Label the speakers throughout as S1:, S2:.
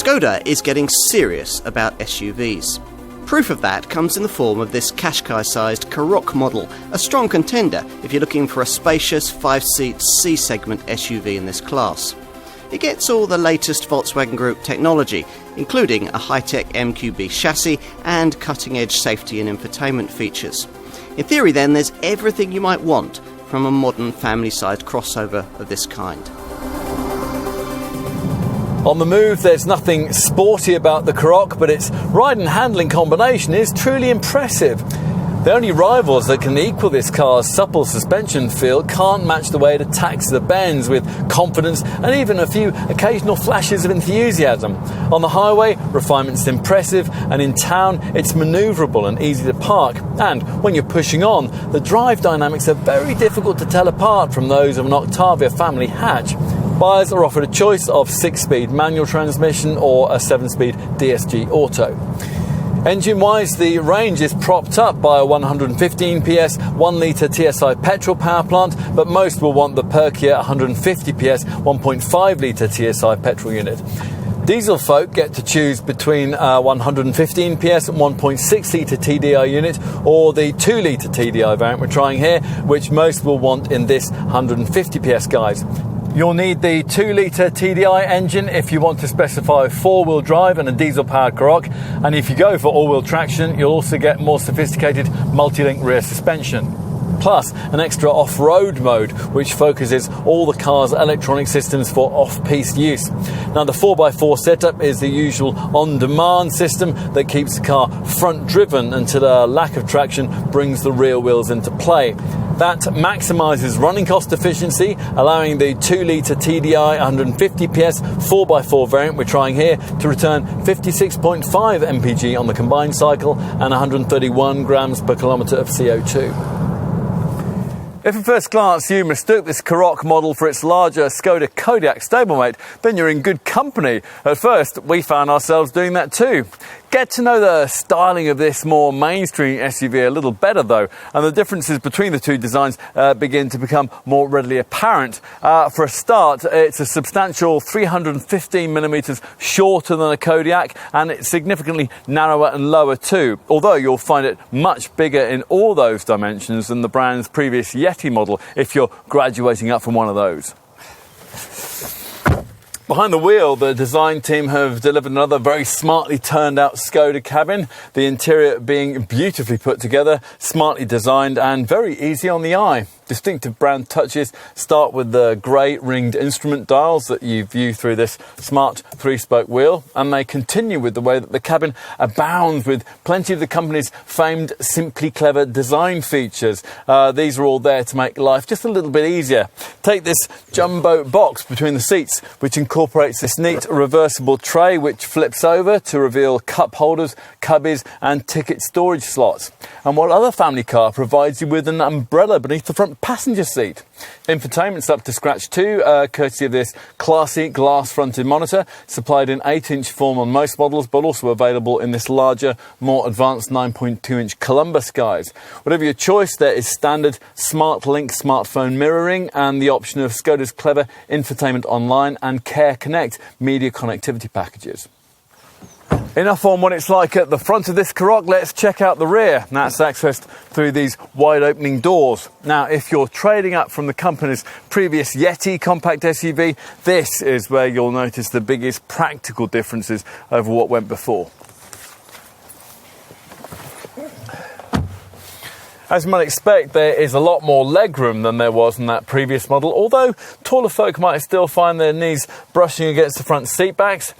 S1: Skoda is getting serious about SUVs. Proof of that comes in the form of this Qashqai-sized Karoq model, a strong contender if you're looking for a spacious 5-seat C-segment SUV in this class. It gets all the latest Volkswagen Group technology, including a high-tech MQB chassis and cutting-edge safety and infotainment features. In theory then, there's everything you might want from a modern family-sized crossover of this kind.
S2: On the move, there's nothing sporty about the Karoq, but its ride and handling combination is truly impressive. The only rivals that can equal this car's supple suspension feel can't match the way it attacks the bends with confidence and even a few occasional flashes of enthusiasm. On the highway, refinement's impressive, and in town, it's manoeuvrable and easy to park. And when you're pushing on, the drive dynamics are very difficult to tell apart from those of an Octavia family hatch. Buyers are offered a choice of 6-speed manual transmission or a 7-speed DSG Auto. Engine-wise, the range is propped up by a 115 PS 1-litre TSI petrol power plant, but most will want the perkier 150 PS 1.5-litre TSI petrol unit. Diesel folk get to choose between 115 PS and 1.6-litre TDI unit or the 2-litre TDI variant we're trying here, which most will want in this 150 PS guise. You'll need the 2-litre TDI engine if you want to specify 4-wheel drive and a diesel-powered Karoq, and if you go for all-wheel traction, you'll also get more sophisticated multi-link rear suspension. Plus, an extra off-road mode, which focuses all the car's electronic systems for off-piste use. Now, the 4x4 setup is the usual on-demand system that keeps the car front-driven until a lack of traction brings the rear wheels into play. That maximises running cost efficiency, allowing the 2-litre TDI 150 PS 4x4 variant we're trying here to return 56.5 mpg on the combined cycle and 131 grams per kilometre of CO2. If at first glance you mistook this Karoq model for its larger Skoda Kodiaq stablemate, then you're in good company. At first, we found ourselves doing that too. Get to know the styling of this more mainstream SUV a little better though, and the differences between the two designs begin to become more readily apparent. For a start, it's a substantial 315mm shorter than a Kodiaq, and it's significantly narrower and lower too, although you'll find it much bigger in all those dimensions than the brand's previous Yeti model if you're graduating up from one of those. Behind the wheel, the design team have delivered another very smartly turned out Skoda cabin, the interior being beautifully put together, smartly designed and very easy on the eye. Distinctive brand touches start with the grey ringed instrument dials that you view through this smart 3-spoke wheel, and they continue with the way that the cabin abounds with plenty of the company's famed Simply Clever design features. These are all there to make life just a little bit easier. Take this jumbo box between the seats, which incorporates this neat reversible tray which flips over to reveal cup holders, cubbies and ticket storage slots. And what other family car provides you with an umbrella beneath the front passenger seat? Infotainment's up to scratch too, courtesy of this classy glass-fronted monitor, supplied in 8-inch form on most models, but also available in this larger, more advanced 9.2-inch Columbus guise. Whatever your choice, there is standard SmartLink smartphone mirroring and the option of Skoda's clever Infotainment Online and Care Connect media connectivity packages. Enough on what it's like at the front of this Karoq, let's check out the rear. That's accessed through these wide opening doors. Now, if you're trading up from the company's previous Yeti compact SUV, this is where you'll notice the biggest practical differences over what went before. As you might expect, there is a lot more legroom than there was in that previous model, although taller folk might still find their knees brushing against the front seat backs.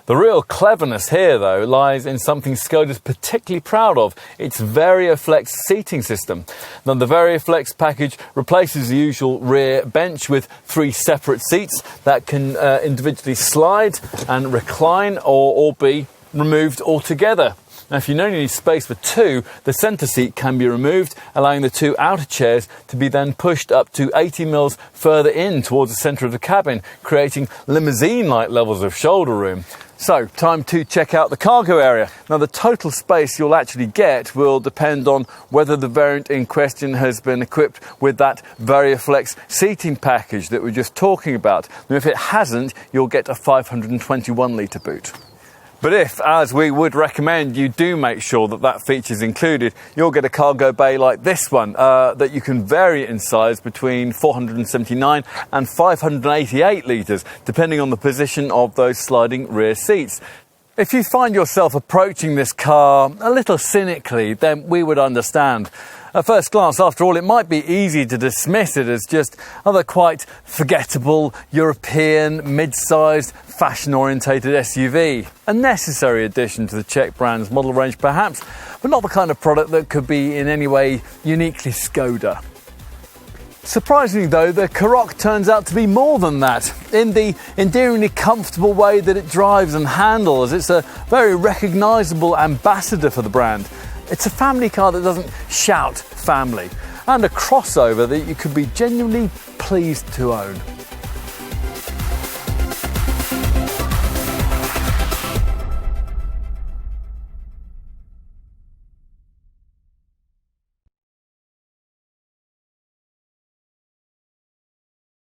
S2: The real cleverness here, though, lies in something Skoda's particularly proud of, its VarioFlex seating system. Now, the VarioFlex package replaces the usual rear bench with 3 separate seats that can individually slide and recline or be removed altogether. Now, if you only need space for 2, the centre seat can be removed, allowing the 2 outer chairs to be then pushed up to 80 mils further in towards the centre of the cabin, creating limousine-like levels of shoulder room. So, time to check out the cargo area. Now, the total space you'll actually get will depend on whether the variant in question has been equipped with that VariaFlex seating package that we're just talking about. Now, if it hasn't, you'll get a 521 litre boot. But if, as we would recommend, you do make sure that that feature is included, you'll get a cargo bay like this one that you can vary in size between 479 and 588 litres, depending on the position of those sliding rear seats. If you find yourself approaching this car a little cynically, then we would understand. At first glance, after all, it might be easy to dismiss it as just another quite forgettable European, mid-sized, fashion-orientated SUV. A necessary addition to the Czech brand's model range perhaps, but not the kind of product that could be in any way uniquely Skoda. Surprisingly though, the Karoq turns out to be more than that. In the endearingly comfortable way that it drives and handles, it's a very recognisable ambassador for the brand. It's a family car that doesn't shout family, and a crossover that you could be genuinely pleased to own.